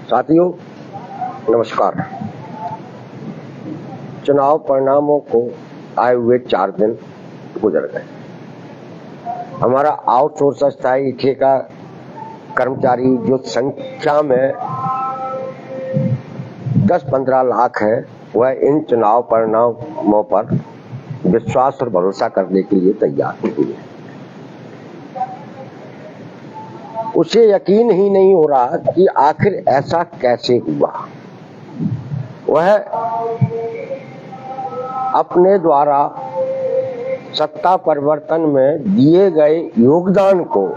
साथियों नमस्कार। चुनाव परिणामों को आए हुए 4 दिन गुजर गए। हमारा आउटसोर्स अस्थायी ठेका कर्मचारी जो संख्या में 10-15 लाख है, वह इन चुनाव परिणामों पर विश्वास और भरोसा करने के लिए तैयार नहीं है। उसे यकीन ही नहीं हो रहा कि आखिर ऐसा कैसे हुआ। वह अपने द्वारा सत्ता परिवर्तन में दिए गए योगदान को,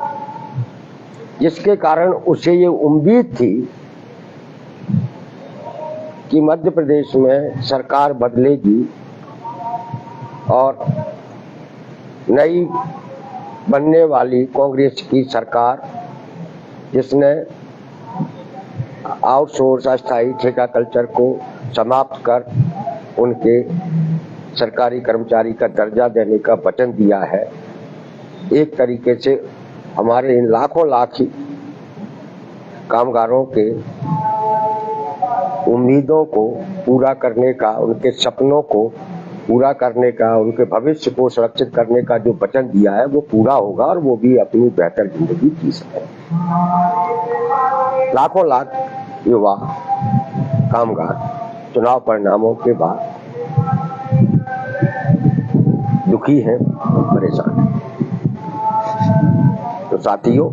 जिसके कारण उसे ये उम्मीद थी कि मध्य प्रदेश में सरकार बदलेगी और नई बनने वाली कांग्रेस की सरकार, जिसने आउटसोर्स अस्थायी ठेका कल्चर को समाप्त कर उनके सरकारी कर्मचारी का दर्जा देने का वचन दिया है, एक तरीके से हमारे इन लाखों लाख कामगारों के उम्मीदों को पूरा करने का, उनके सपनों को पूरा करने का, उनके भविष्य को सुरक्षित करने का जो वचन दिया है वो पूरा होगा और वो भी अपनी बेहतर जिंदगी जी सके। लाखों लाख युवा कामगार चुनाव परिणामों के बाद दुखी हैं, परेशान हैं। तो साथियों,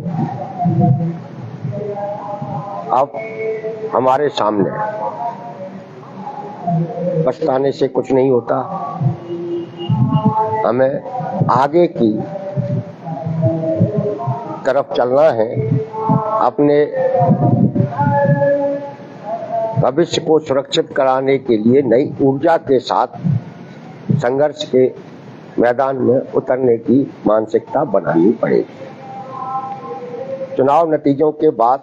अब हमारे सामने पछताने से कुछ नहीं होता। हमें आगे की तरफ चलना है, अपने भविष्य को सुरक्षित कराने के लिए नई ऊर्जा के साथ संघर्ष के मैदान में उतरने की मानसिकता बनानी पड़ेगी। चुनाव नतीजों के बाद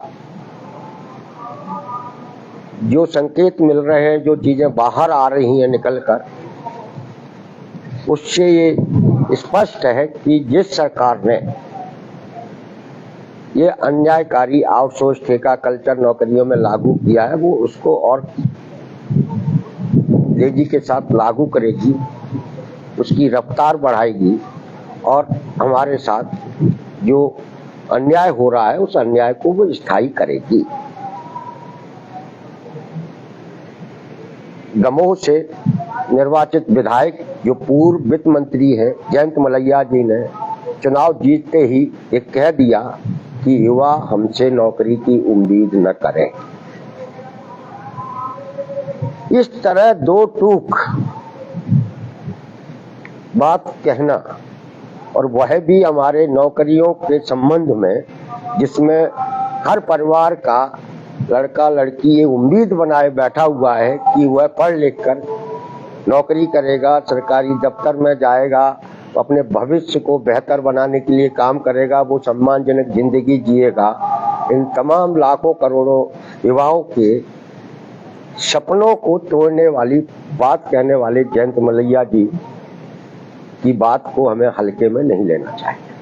जो संकेत मिल रहे हैं, जो चीजें बाहर आ रही हैं निकलकर, उससे ये स्पष्ट है कि जिस सरकार ने ये अन्यायकारी आउटसोर्स ठेका कल्चर नौकरियों में लागू किया है, वो उसको और तेजी के साथ लागू करेगी, उसकी रफ्तार बढ़ाएगी और हमारे साथ जो अन्याय हो रहा है उस अन्याय को वो स्थायी करेगी। दमोह से निर्वाचित विधायक जो पूर्व वित्त मंत्री हैं जयंत मलैया जी ने चुनाव जीतते ही ये कह दिया कि युवा हमसे नौकरी की उम्मीद न करें। इस तरह दो टूक बात कहना, और वह भी हमारे नौकरियों के संबंध में, जिसमें हर परिवार का लड़का लड़की ये उम्मीद बनाए बैठा हुआ है कि वह पढ़ लिख कर नौकरी करेगा, सरकारी दफ्तर में जाएगा, अपने भविष्य को बेहतर बनाने के लिए काम करेगा, वो सम्मानजनक जिंदगी जिएगा। इन तमाम लाखों करोड़ों युवाओं के सपनों को तोड़ने वाली बात कहने वाले जयंत मलैया जी की बात को हमें हल्के में नहीं लेना चाहिए।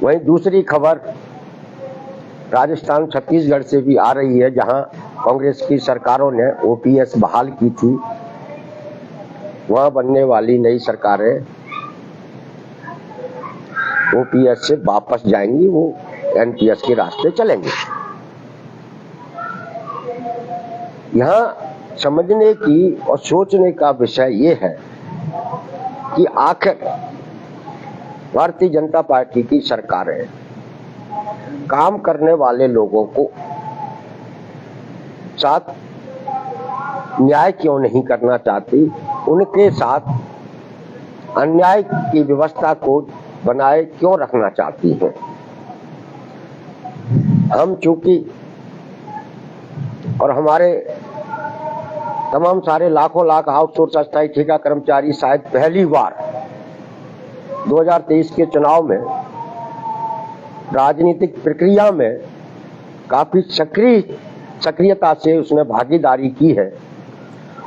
वहीं दूसरी खबर राजस्थान छत्तीसगढ़ से भी आ रही है, जहां कांग्रेस की सरकारों ने ओपीएस बहाल की थी। वहां बनने वाली नई सरकारें ओपीएस से वापस जाएंगी, वो एनपीएस के रास्ते चलेंगे। यहां समझने की और सोचने का विषय ये है कि आखिर भारतीय जनता पार्टी की सरकारें काम करने वाले लोगों को साथ न्याय क्यों नहीं करना चाहती, उनके साथ अन्याय की व्यवस्था को बनाए क्यों रखना चाहती हैं। हम चूंकि और हमारे तमाम सारे लाखों लाख आउटसोर्स अस्थायी ठेका कर्मचारी शायद पहली बार 2023 के चुनाव में राजनीतिक प्रक्रिया में काफी सक्रियता से उसने भागीदारी की है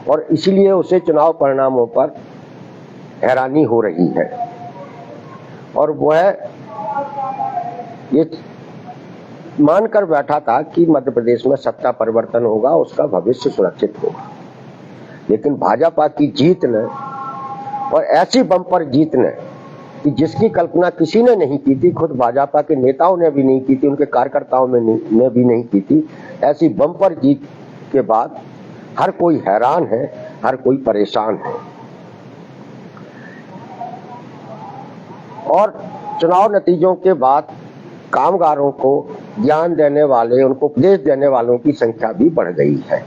और इसलिए उसे चुनाव परिणामों पर हैरानी हो रही है और वह ये मानकर बैठा था कि मध्य प्रदेश में सत्ता परिवर्तन होगा, उसका भविष्य सुरक्षित होगा। लेकिन भाजपा की जीत ने, और ऐसी बम्पर जीत ने कि जिसकी कल्पना किसी ने नहीं की थी, खुद भाजपा के नेताओं ने भी नहीं की थी, उनके कार्यकर्ताओं ने भी नहीं की थी, ऐसी बम्पर जीत के बाद हर कोई हैरान है, हर कोई परेशान है। और चुनाव नतीजों के बाद कामगारों को ज्ञान देने वाले, उनको उपदेश देने वालों की संख्या भी बढ़ गई है।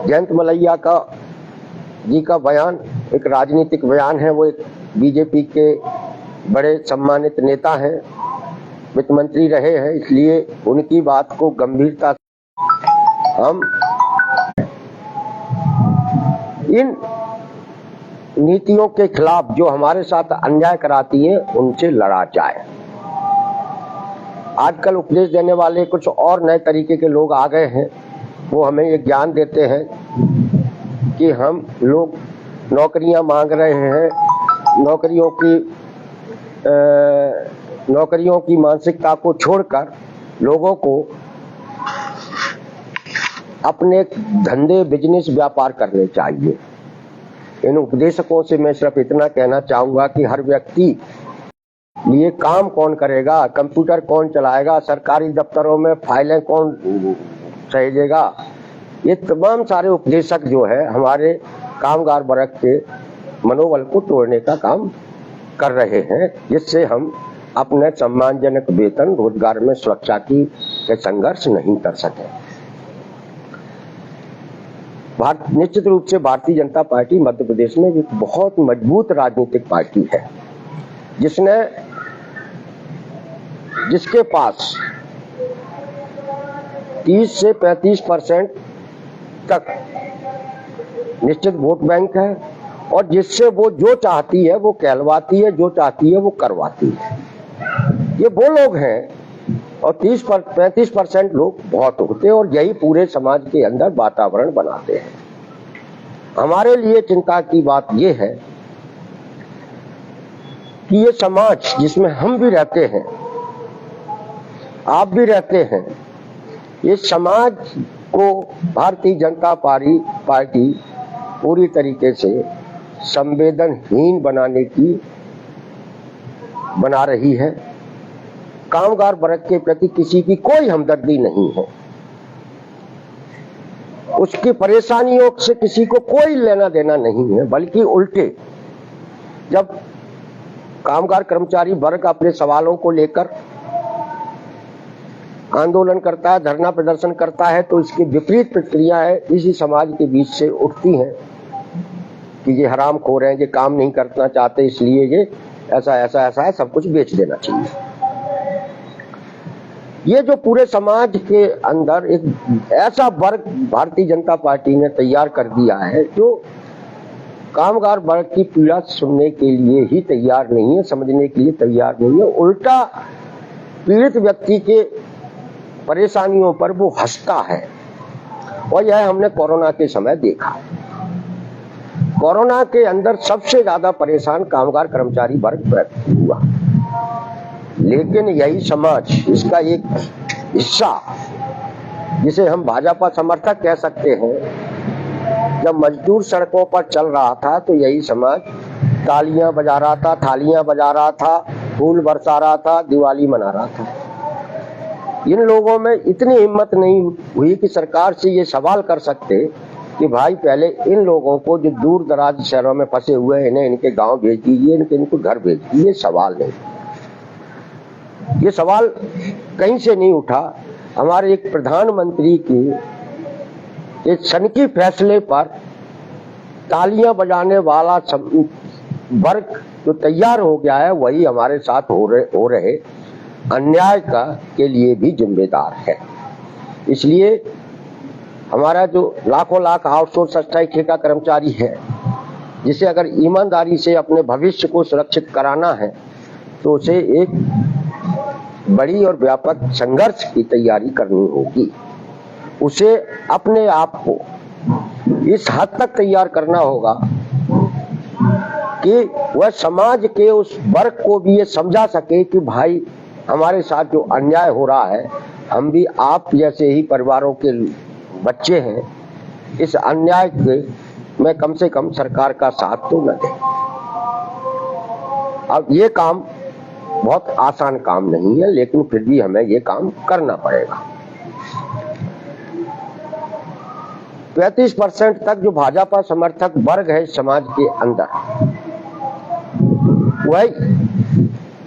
जयंत मलैया जी का बयान एक राजनीतिक बयान है। वो एक बीजेपी के बड़े सम्मानित नेता हैं, वित्त मंत्री रहे हैं, इसलिए उनकी बात को गंभीरता से हम इन नीतियों के खिलाफ जो हमारे साथ अन्याय कराती हैं उनसे लड़ा जाए। आजकल उपदेश देने वाले कुछ और नए तरीके के लोग आ गए हैं। वो हमें ये ज्ञान देते हैं कि हम लोग नौकरियां मांग रहे हैं, नौकरियों की मानसिकता को छोड़कर लोगों को अपने धंधे, बिजनेस, व्यापार करने चाहिए। इन उपदेशकों से मैं सिर्फ इतना कहना चाहूंगा कि हर व्यक्ति लिए काम कौन करेगा, कंप्यूटर कौन चलाएगा, सरकारी दफ्तरों में फाइलें कौन सहेजेगा, ये तमाम सारे उपदेशक जो है हमारे कामगार वर्ग के मनोबल को तोड़ने का काम कर रहे हैं, जिससे हम अपने सम्मानजनक वेतन, रोजगार में सुरक्षा के संघर्ष नहीं कर सके। निश्चित रूप से भारतीय जनता पार्टी मध्य प्रदेश में एक बहुत मजबूत राजनीतिक पार्टी है, जिसके पास 30 से 35% तक निश्चित वोट बैंक है, और जिससे वो जो चाहती है वो कहलवाती है, जो चाहती है वो करवाती है। ये वो लोग हैं, और 30-35% लोग बहुत होते हैं, और यही पूरे समाज के अंदर वातावरण बनाते हैं। हमारे लिए चिंता की बात ये है कि ये समाज जिसमें हम भी रहते हैं, आप भी रहते हैं, ये समाज को भारतीय जनता पार्टी पूरी तरीके से संवेदनहीन बना रही है। कामगार वर्ग के प्रति किसी की कोई हमदर्दी नहीं है, उसकी परेशानियों से किसी को कोई लेना देना नहीं है, बल्कि उल्टे जब कामगार कर्मचारी वर्ग अपने सवालों को लेकर आंदोलन करता है, धरना प्रदर्शन करता है, तो इसकी विपरीत प्रतिक्रियाएं इसी समाज के बीच से उठती हैं कि ये हरामखोर हैं, ये काम नहीं करना चाहते, इसलिए ये ऐसा है, सब कुछ बेच देना चाहिए। ये जो पूरे समाज के अंदर एक ऐसा वर्ग भारतीय जनता पार्टी ने तैयार कर दिया है जो कामगार वर्ग की पीड़ा सुनने के लिए ही तैयार नहीं है, समझने के लिए तैयार नहीं है। उल्टा पीड़ित व्यक्ति के परेशानियों पर वो हंसता है, और यह हमने कोरोना के समय देखा। कोरोना के अंदर सबसे ज्यादा परेशान कामगार कर्मचारी वर्ग हुआ, लेकिन यही समाज, इसका एक हिस्सा जिसे हम भाजपा समर्थक कह सकते हैं, जब मजदूर सड़कों पर चल रहा था तो यही समाज तालियां बजा रहा था, थालियां बजा रहा था, फूल बरसा रहा था, दिवाली मना रहा था। इन लोगों में इतनी हिम्मत नहीं हुई कि सरकार से ये सवाल कर सकते कि भाई पहले इन लोगों को जो दूर दराज शहरों में फंसे हुए हैं, इन्हें इनके गांव भेज दीजिए, इनको घर भेज दीजिए। सवाल नहीं, ये सवाल कहीं से नहीं उठा। हमारे एक प्रधानमंत्री के एक सनकी फैसले पर तालियां बजाने वाला वर्ग जो तैयार हो गया है, वही हमारे साथ हो रहे अन्याय के लिए भी जिम्मेदार है। इसलिए हमारा जो लाखों लाख आउटसोर्स अस्थायी ठेका कर्मचारी है, जिसे अगर ईमानदारी से अपने भविष्य को सुरक्षित कराना है तो उसे एक बड़ी और व्यापक संघर्ष की तैयारी करनी होगी। उसे अपने आप को इस हद तक तैयार करना होगा कि वह समाज के उस वर्ग को भी ये समझा सके कि भाई हमारे साथ जो अन्याय हो रहा है, हम भी आप जैसे ही परिवारों के बच्चे हैं, इस अन्याय के में कम से कम सरकार का साथ तो न दें। अब ये काम बहुत आसान काम नहीं है, लेकिन फिर भी हमें ये काम करना पड़ेगा। 35% तक जो भाजपा समर्थक वर्ग है समाज के अंदर, वह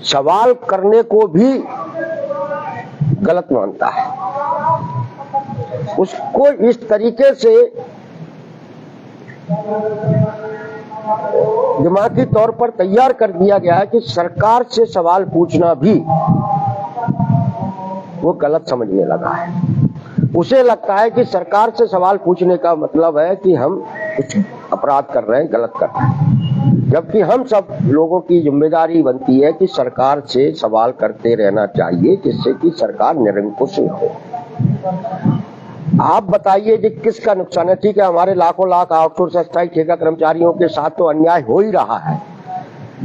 सवाल करने को भी गलत मानता है। उसको इस तरीके से दिमागी तौर पर तैयार कर दिया गया है कि सरकार से सवाल पूछना भी वो गलत समझने लगा है। उसे लगता है कि सरकार से सवाल पूछने का मतलब है कि हम कुछ अपराध कर रहे हैं, गलत कर रहे हैं, जबकि हम सब लोगों की जिम्मेदारी बनती है कि सरकार से सवाल करते रहना चाहिए, जिससे कि सरकार निरंकुश न हो। आप बताइए कि किसका नुकसान है? ठीक है, हमारे लाखों लाख आउटसोर्स अस्थायी ठेका कर्मचारियों के साथ तो अन्याय हो ही रहा है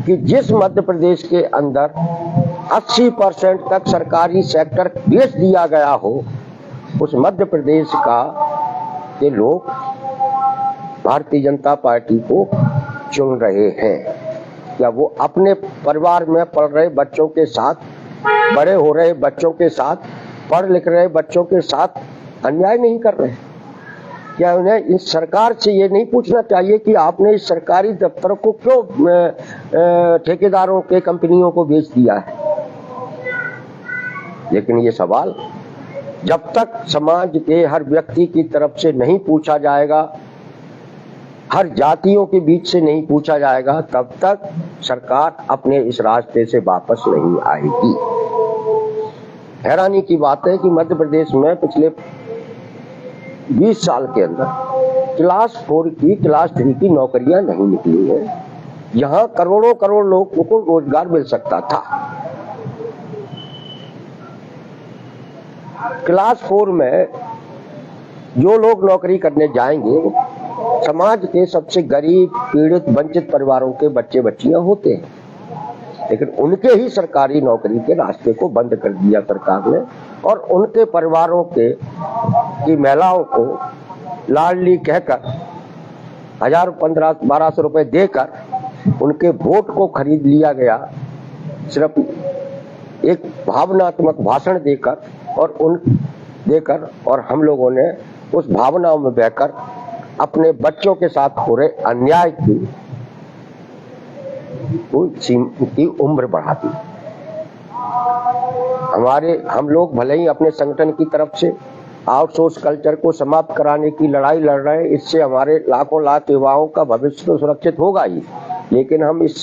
कि जिस मध्य प्रदेश के अंदर 80% तक सरकारी सेक्टर बेच दिया गया हो, उस मध्य प्रदेश का के लोग भारतीय जनता पार्टी को चुन रहे हैं। क्या वो अपने परिवार में पढ़ रहे बच्चों के साथ, बड़े हो रहे बच्चों के साथ, पढ़ लिख रहे बच्चों के साथ अन्याय नहीं कर रहे? क्या उन्हें इस सरकार से ये नहीं पूछना चाहिए कि आपने इस सरकारी दफ्तरों को क्यों ठेकेदारों के कंपनियों को बेच दिया है? लेकिन ये सवाल जब तक समाज के हर व्यक्ति की तरफ से नहीं पूछा जाएगा, हर जातियों के बीच से नहीं पूछा जाएगा, तब तक सरकार अपने इस रास्ते से वापस नहीं आएगी। हैरानी की बात है कि मध्य प्रदेश में पिछले 20 साल के अंदर क्लास 4 की, क्लास 3 की नौकरियां नहीं निकली है। यहाँ करोड़ों करोड़ लोगों को रोजगार मिल सकता था। क्लास 4 में जो लोग नौकरी करने जाएंगे, समाज के सबसे गरीब, पीड़ित, वंचित परिवारों के बच्चे बच्चियां होते हैं, लेकिन उनके ही सरकारी नौकरी के रास्ते को बंद कर दिया सरकार ने, और उनके परिवारों की महिलाओं को लाडली कहकर 1000, 1500, 1200 रुपए देकर उनके वोट को खरीद लिया गया, सिर्फ एक भावनात्मक भाषण देकर और हम लोगों ने उस भावनाओं में बहकर अपने बच्चों के साथ हो रहे अन्याय की उम्र बढ़ा दी। हम लोग भले ही अपने संगठन की तरफ से आउटसोर्स कल्चर को समाप्त कराने की लड़ाई लड़ रहे हैं, इससे हमारे लाखों लाख युवाओं का भविष्य तो सुरक्षित होगा ही, लेकिन हम इस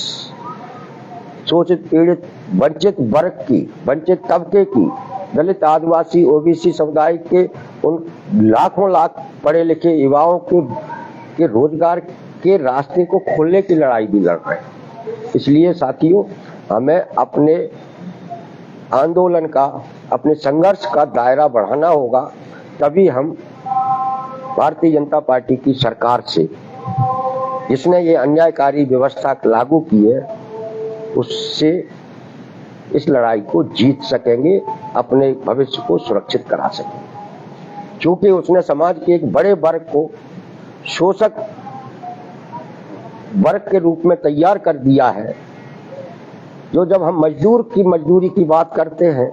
शोषित, पीड़ित, वंचित वर्ग की, वंचित तबके की, दलित, आदिवासी, ओबीसी समुदाय के उन लाखों लाख पढ़े लिखे युवाओं के रोजगार के रास्ते को खोलने की लड़ाई भी लड़ रहे हैं। इसलिए साथियों, हमें अपने आंदोलन का, अपने संघर्ष का दायरा बढ़ाना होगा, तभी हम भारतीय जनता पार्टी की सरकार से, जिसने ये अन्यायकारी व्यवस्था लागू की है, उससे इस लड़ाई को जीत सकेंगे, अपने भविष्य को सुरक्षित करा सकेंगे। क्योंकि उसने समाज के एक बड़े वर्ग को शोषक वर्ग के रूप में तैयार कर दिया है, जो जब हम मजदूरी की बात करते हैं,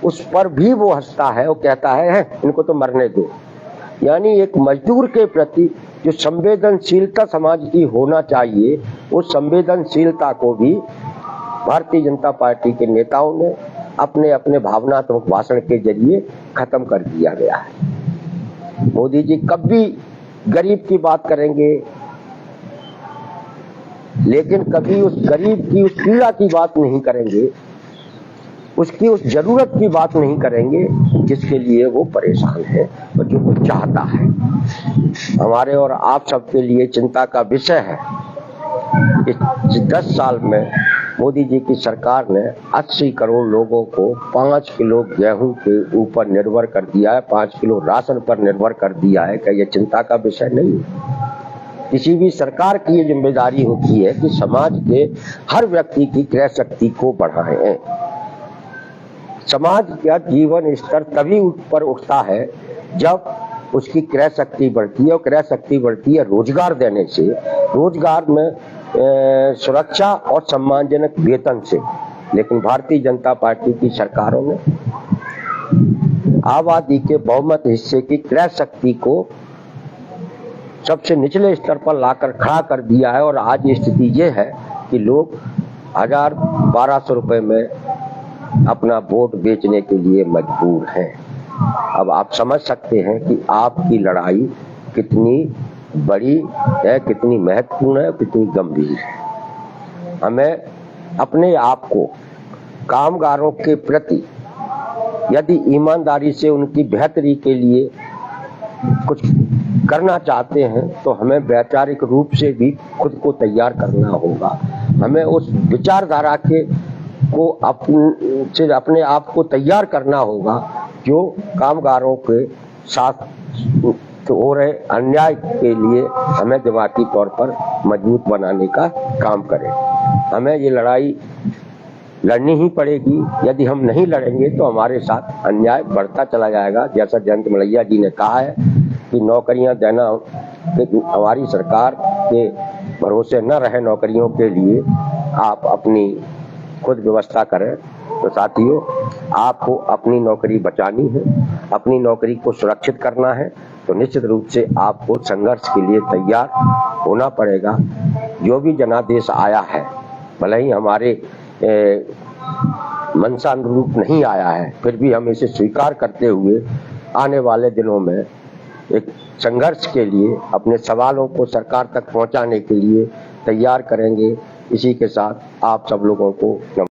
उस पर भी वो हंसता है, वो कहता है इनको तो मरने दो। यानी एक मजदूर के प्रति जो संवेदनशीलता समाज की होना चाहिए, उस संवेदनशीलता को भी भारतीय जनता पार्टी के नेताओं ने अपने अपने भावनात्मक भाषण के जरिए खत्म कर दिया गया है। मोदी जी कब भी गरीब की बात करेंगे, लेकिन कभी उस गरीब की, उस पीड़ा की बात नहीं करेंगे, उसकी उस जरूरत की बात नहीं करेंगे जिसके लिए वो परेशान है और जो वो चाहता है। हमारे और आप सबके लिए चिंता का विषय है कि 10 साल में मोदी जी की सरकार ने 80 करोड़ लोगों को 5 किलो गेहूं के ऊपर निर्भर कर दिया है, 5 किलो राशन पर निर्भर कर दिया है। क्या ये चिंता का विषय नहीं है? किसी भी सरकार की ये जिम्मेदारी होती है कि समाज के हर व्यक्ति की क्रय शक्ति को बढ़ाएं। समाज का जीवन स्तर तभी ऊपर उठता है जब उसकी क्रय शक्ति बढ़ती है, और क्रय शक्ति बढ़ती है रोजगार देने से, रोजगार में सुरक्षा और सम्मानजनक वेतन से। लेकिन भारतीय जनता पार्टी की सरकारों ने आबादी के बहुमत हिस्से की क्रय शक्ति को सबसे निचले स्तर पर लाकर खड़ा कर दिया है, और आज स्थिति ये है कि लोग 1000-1200 रुपए में अपना वोट बेचने के लिए मजबूर हैं। अब आप समझ सकते हैं कि आपकी लड़ाई कितनी बड़ी है, कितनी महत्वपूर्ण है, कितनी गंभीर है। हमें अपने आप को कामगारों के प्रति यदि ईमानदारी से उनकी बेहतरी के लिए कुछ करना चाहते हैं तो हमें वैचारिक रूप से भी खुद को तैयार करना होगा। हमें उस विचारधारा के को अपने आप को तैयार करना होगा जो कामगारों के साथ हो रहे अन्याय के लिए हमें दिमागी तौर पर मजबूत बनाने का काम करे। हमें ये लड़ाई लड़नी ही पड़ेगी। यदि हम नहीं लड़ेंगे तो हमारे साथ अन्याय बढ़ता चला जाएगा। जैसा जयंत मलैया जी ने कहा है कि नौकरियां देना हमारी सरकार के भरोसे न रहे, नौकरियों के लिए आप अपनी खुद व्यवस्था करें। तो साथियों, आपको अपनी नौकरी बचानी है, अपनी नौकरी को सुरक्षित करना है, तो निश्चित रूप से आपको संघर्ष के लिए तैयार होना पड़ेगा। जो भी जनादेश आया है, भले ही हमारे मनसा अनुरूप नहीं आया है, फिर भी हम इसे स्वीकार करते हुए आने वाले दिनों में एक संघर्ष के लिए अपने सवालों को सरकार तक पहुंचाने के लिए तैयार करेंगे। इसी के साथ आप सब लोगों को